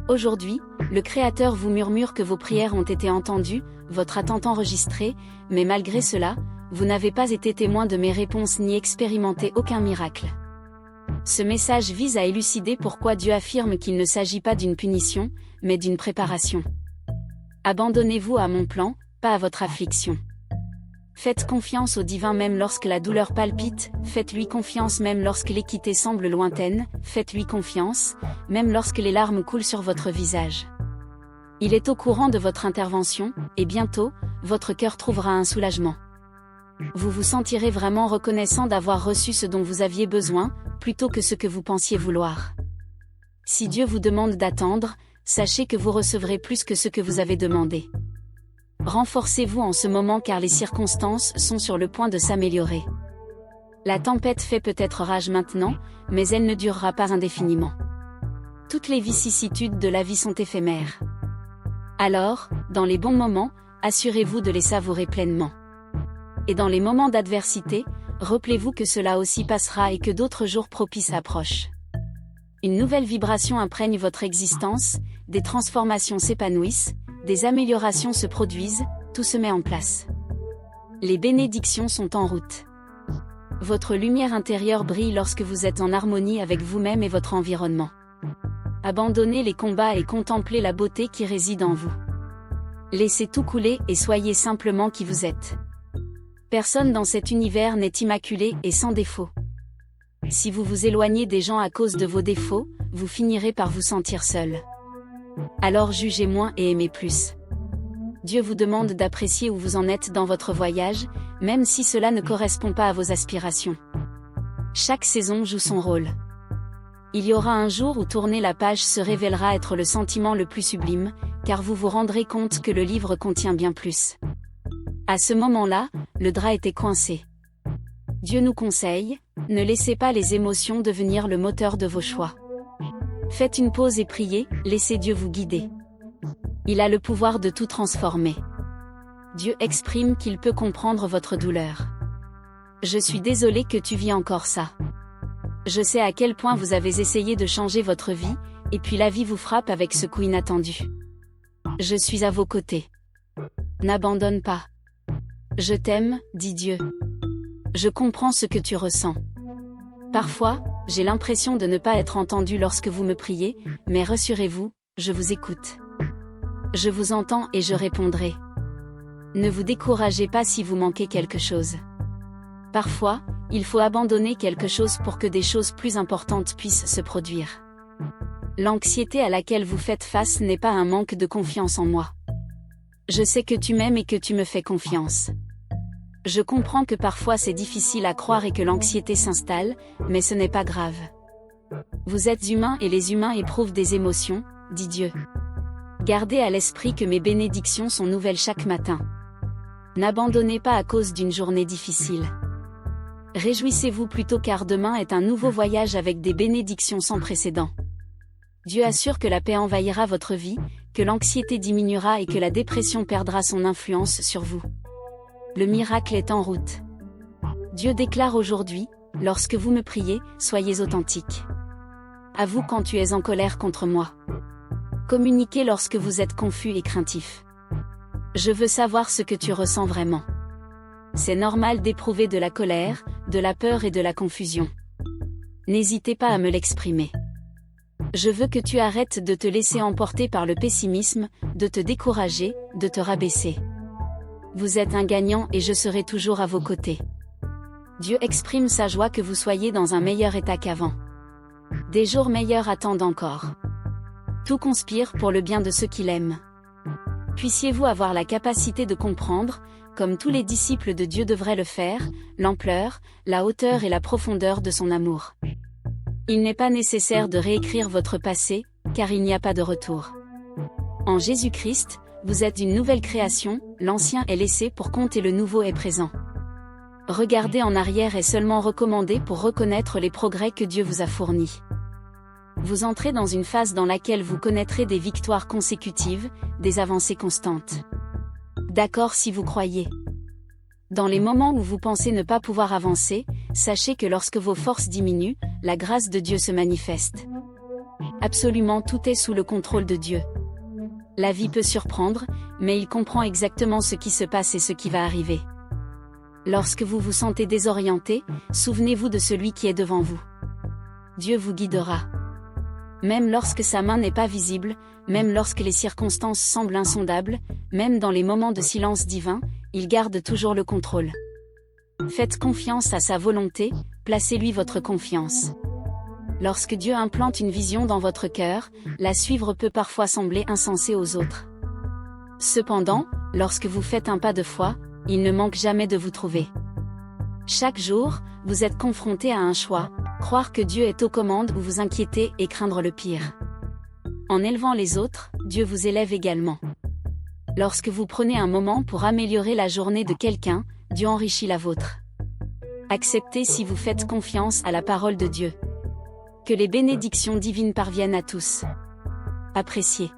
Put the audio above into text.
Aujourd'hui, le Créateur vous murmure que vos prières ont été entendues, votre attente enregistrée, mais malgré cela, vous n'avez pas été témoin de mes réponses ni expérimenté aucun miracle. Ce message vise à élucider pourquoi Dieu affirme qu'il ne s'agit pas d'une punition, mais d'une préparation. Abandonnez-vous à mon plan, pas à votre affliction. Faites confiance au divin même lorsque la douleur palpite, faites-lui confiance même lorsque l'équité semble lointaine, faites-lui confiance, même lorsque les larmes coulent sur votre visage. Il est au courant de votre intervention, et bientôt, votre cœur trouvera un soulagement. Vous vous sentirez vraiment reconnaissant d'avoir reçu ce dont vous aviez besoin, plutôt que ce que vous pensiez vouloir. Si Dieu vous demande d'attendre, sachez que vous recevrez plus que ce que vous avez demandé. Renforcez-vous en ce moment car les circonstances sont sur le point de s'améliorer. La tempête fait peut-être rage maintenant, mais elle ne durera pas indéfiniment. Toutes les vicissitudes de la vie sont éphémères. Alors, dans les bons moments, assurez-vous de les savourer pleinement. Et dans les moments d'adversité, rappelez-vous que cela aussi passera et que d'autres jours propices approchent. Une nouvelle vibration imprègne votre existence, des transformations s'épanouissent, des améliorations se produisent, tout se met en place. Les bénédictions sont en route. Votre lumière intérieure brille lorsque vous êtes en harmonie avec vous-même et votre environnement. Abandonnez les combats et contemplez la beauté qui réside en vous. Laissez tout couler et soyez simplement qui vous êtes. Personne dans cet univers n'est immaculé et sans défaut. Si vous vous éloignez des gens à cause de vos défauts, vous finirez par vous sentir seul. Alors jugez moins et aimez plus. Dieu vous demande d'apprécier où vous en êtes dans votre voyage, même si cela ne correspond pas à vos aspirations. Chaque saison joue son rôle. Il y aura un jour où tourner la page se révélera être le sentiment le plus sublime, car vous vous rendrez compte que le livre contient bien plus. À ce moment-là, le drap était coincé. Dieu nous conseille, ne laissez pas les émotions devenir le moteur de vos choix. Faites une pause et priez, laissez Dieu vous guider. Il a le pouvoir de tout transformer. Dieu exprime qu'il peut comprendre votre douleur. Je suis désolé que tu vis encore ça. Je sais à quel point vous avez essayé de changer votre vie, et puis la vie vous frappe avec ce coup inattendu. Je suis à vos côtés. N'abandonne pas. Je t'aime, dit Dieu. Je comprends ce que tu ressens. Parfois, j'ai l'impression de ne pas être entendu lorsque vous me priez, mais rassurez-vous, je vous écoute. Je vous entends et je répondrai. Ne vous découragez pas si vous manquez quelque chose. Parfois, il faut abandonner quelque chose pour que des choses plus importantes puissent se produire. L'anxiété à laquelle vous faites face n'est pas un manque de confiance en moi. Je sais que tu m'aimes et que tu me fais confiance. Je comprends que parfois c'est difficile à croire et que l'anxiété s'installe, mais ce n'est pas grave. Vous êtes humains et les humains éprouvent des émotions, dit Dieu. Gardez à l'esprit que mes bénédictions sont nouvelles chaque matin. N'abandonnez pas à cause d'une journée difficile. Réjouissez-vous plutôt car demain est un nouveau voyage avec des bénédictions sans précédent. Dieu assure que la paix envahira votre vie, que l'anxiété diminuera et que la dépression perdra son influence sur vous. Le miracle est en route. Dieu déclare aujourd'hui, lorsque vous me priez, soyez authentique. Avoue quand tu es en colère contre moi. Communiquez lorsque vous êtes confus et craintif. Je veux savoir ce que tu ressens vraiment. C'est normal d'éprouver de la colère, de la peur et de la confusion. N'hésitez pas à me l'exprimer. Je veux que tu arrêtes de te laisser emporter par le pessimisme, de te décourager, de te rabaisser. Vous êtes un gagnant et je serai toujours à vos côtés. Dieu exprime sa joie que vous soyez dans un meilleur état qu'avant. Des jours meilleurs attendent encore. Tout conspire pour le bien de ceux qui l'aiment. Puissiez-vous avoir la capacité de comprendre, comme tous les disciples de Dieu devraient le faire, l'ampleur, la hauteur et la profondeur de son amour. Il n'est pas nécessaire de réécrire votre passé, car il n'y a pas de retour. En Jésus-Christ, vous êtes une nouvelle création, l'ancien est laissé pour compte et le nouveau est présent. Regarder en arrière est seulement recommandé pour reconnaître les progrès que Dieu vous a fournis. Vous entrez dans une phase dans laquelle vous connaîtrez des victoires consécutives, des avancées constantes. D'accord si vous croyez. Dans les moments où vous pensez ne pas pouvoir avancer, sachez que lorsque vos forces diminuent, la grâce de Dieu se manifeste. Absolument tout est sous le contrôle de Dieu. La vie peut surprendre, mais il comprend exactement ce qui se passe et ce qui va arriver. Lorsque vous vous sentez désorienté, souvenez-vous de celui qui est devant vous. Dieu vous guidera. Même lorsque sa main n'est pas visible, même lorsque les circonstances semblent insondables, même dans les moments de silence divin, il garde toujours le contrôle. Faites confiance à sa volonté, placez-lui votre confiance. Lorsque Dieu implante une vision dans votre cœur, la suivre peut parfois sembler insensée aux autres. Cependant, lorsque vous faites un pas de foi, il ne manque jamais de vous trouver. Chaque jour, vous êtes confronté à un choix, croire que Dieu est aux commandes ou vous inquiéter et craindre le pire. En élevant les autres, Dieu vous élève également. Lorsque vous prenez un moment pour améliorer la journée de quelqu'un, Dieu enrichit la vôtre. Acceptez si vous faites confiance à la parole de Dieu. Que les bénédictions divines parviennent à tous. Appréciez.